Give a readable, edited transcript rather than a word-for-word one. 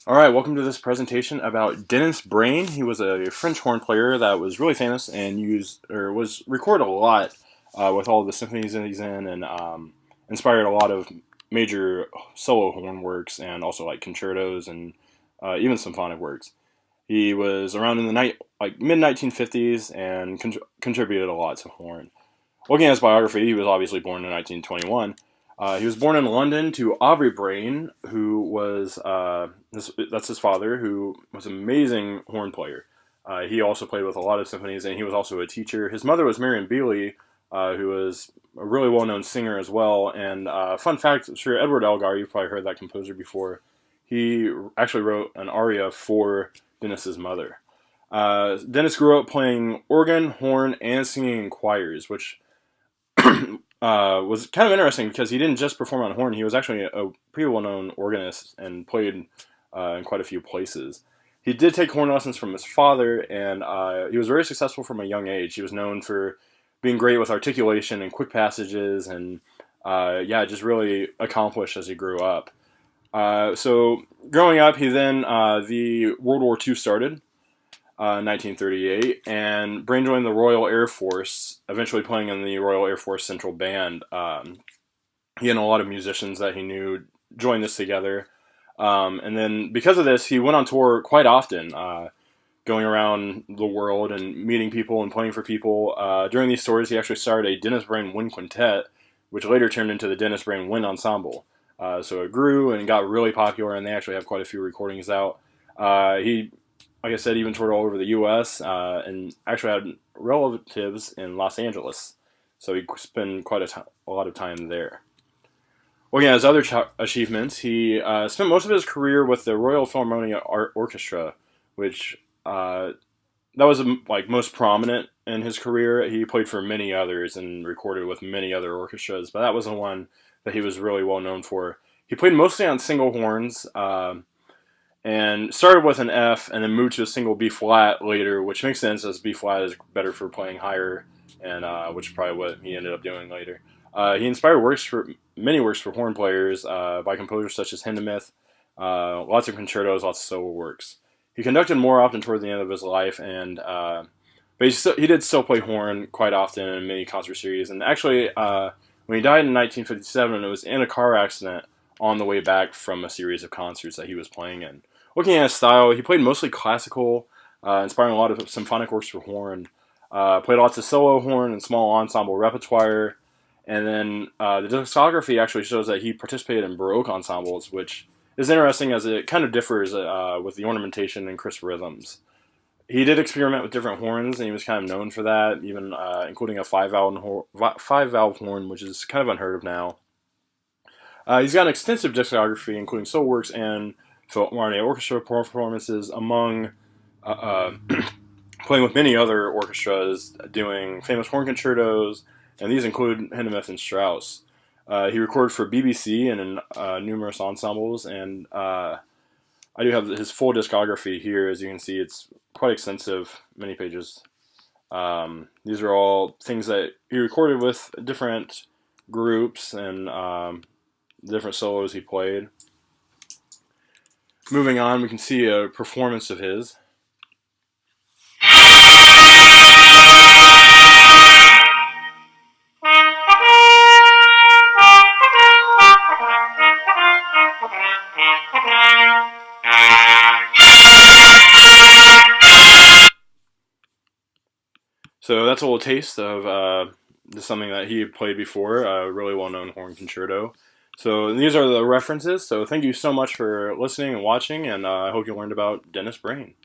Alright, welcome to this presentation about Dennis Brain. He was a French horn player that was really famous and was recorded a lot with all the symphonies that he's in, and inspired a lot of major solo horn works and also like concertos and even symphonic works. He was around in the mid 1950s and contributed a lot to horn. Looking at his biography, he was obviously born in 1921. He was born in London to Aubrey Brain, who was that's his father, who was an amazing horn player. He also played with a lot of symphonies, and he was also a teacher. His mother was Marion Beeley, who was a really well-known singer as well. And fun fact, sure, Edward Elgar, you've probably heard that composer before. He actually wrote an aria for Dennis's mother. Dennis grew up playing organ, horn, and singing in choirs, which was kind of interesting because he didn't just perform on horn. He was actually a pretty well-known organist and played in quite a few places. He did take horn lessons from his father, and he was very successful from a young age. He was known for being great with articulation and quick passages, and just really accomplished as he grew up. So growing up, he then the World War II started. 1938, and Brain joined the Royal Air Force, eventually playing in the Royal Air Force Central Band. He and a lot of musicians that he knew joined this together. And then because of this, he went on tour quite often, going around the world and meeting people and playing for people. During these tours, he actually started a Dennis Brain Wind Quintet, which later turned into the Dennis Brain Wind Ensemble. So it grew and got really popular, and they actually have quite a few recordings out. He, like I said, even toured all over the U.S. And actually had relatives in Los Angeles, so he spent quite a lot of time there. Looking at his other achievements, he spent most of his career with the Royal Philharmonia Art Orchestra, which that was most prominent in his career. He played for many others and recorded with many other orchestras, but that was the one that he was really well known for. He played mostly on single horns. And started with an F and then moved to a single B flat later, which makes sense as B flat is better for playing higher, and which is probably what he ended up doing later. He inspired many works for horn players by composers such as Hindemith, lots of concertos, lots of solo works. He conducted more often toward the end of his life, and but he did still play horn quite often in many concert series. And actually, when he died in 1957, it was in a car accident on the way back from a series of concerts that he was playing in. Looking at his style, he played mostly classical, inspiring a lot of symphonic works for horn. Played lots of solo horn and small ensemble repertoire. And then the discography actually shows that he participated in Baroque ensembles, which is interesting as it kind of differs with the ornamentation and crisp rhythms. He did experiment with different horns, and he was kind of known for that, even including a five-valve horn, which is kind of unheard of now. He's got an extensive discography, including solo works and Philharmonia Orchestra performances, among playing with many other orchestras, doing famous horn concertos, and these include Hindemith and Strauss. He recorded for BBC and in numerous ensembles, and I do have his full discography here. As you can see, it's quite extensive, many pages. These are all things that he recorded with different groups and different solos he played. Moving on, we can see a performance of his. So that's a little taste of something that he played before, a really well-known horn concerto. So these are the references. So thank you so much for listening and watching, and I hope you learned about Dennis Brain.